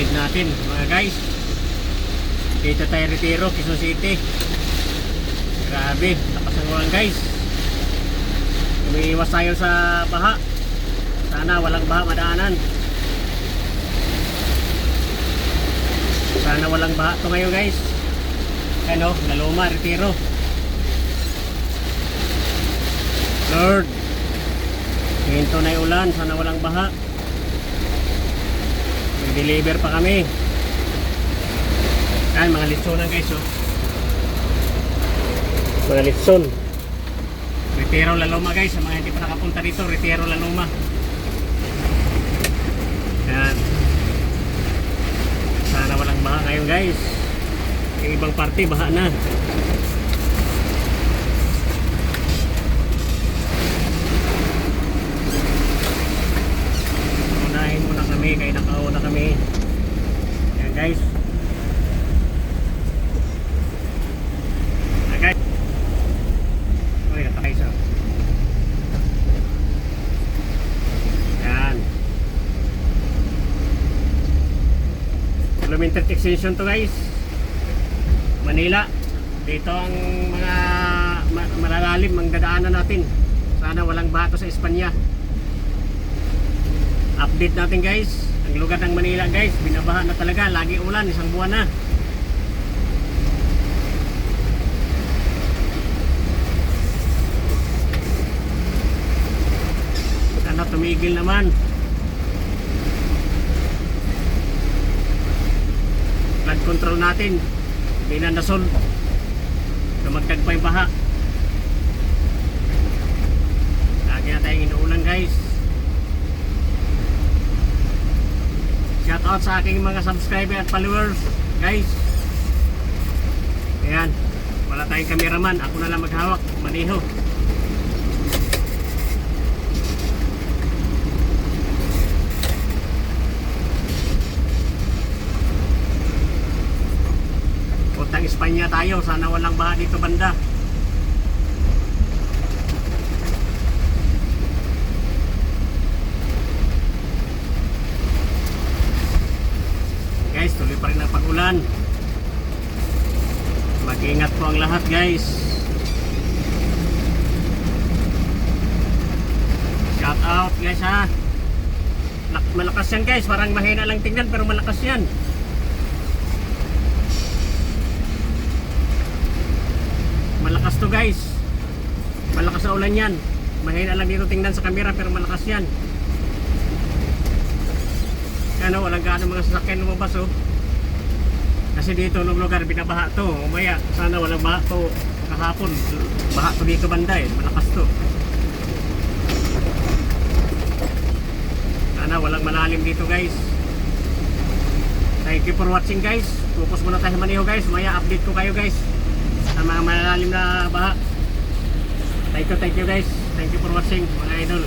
update natin mga guys. Dito tayo Retiro, Quezon City. Grabe, lakas ng ulan guys. Umiiwas tayo sa baha. Sana walang baha madaanan. Sana walang baha to ngayon guys. Ano, Laloma, Retiro. Lord, hinto na yung ulan, sana walang baha. Mag-deliver pa kami. Yan, mga litsonan guys oh. Mga litson. Retiro, Laloma guys. Sa mga hindi pa nakapunta dito, Retiro, Laloma. Yan. Sana walang baha ngayon guys. Yung ibang parte baha na. Unahin muna kami, kaya nakauna kami. Yan guys. Yan guys. Uy, natakay siya. Yan. Kilometer extension to guys. Manila. Dito ang mga malalalim ang dadaanan natin. Sana walang bato sa Espanya. Update natin guys. Ang lugar ng Manila guys, binabaha na talaga. Lagi ulan, isang buwan na. Sana tumigil naman. Flood control natin. Binanasol. Dumagdag pa yung baha. Lagi na tayong inuulan guys. Shout out sa aking mga subscriber at followers guys. Ayan. Wala tayong cameraman. Ako na lang maghawak. Maniho. Puntang Espanya tayo. Sana walang baha dito banda. Guys, tuloy pa rin ang pag-ulan. Mag-ingat po ang lahat guys. Shout out guys ha. Malakas yan guys. Parang mahina lang tingnan pero malakas yan. Malakas to guys. Malakas na ulan yan. Mahina lang dito tingnan sa camera pero malakas yan. Ano, walang gaano mga sasakyan lumabas oh. Kasi dito ng lugar binabaha to. Umaya, sana walang baha to kahapon. Baha to dito banda eh. Malakas to. Sana walang malalim dito guys. Thank you for watching guys. Focus muna tayo sa Maniho guys. Umaya update ko kayo guys sa mga malalim na baha. Thank you guys. Thank you for watching mga idol.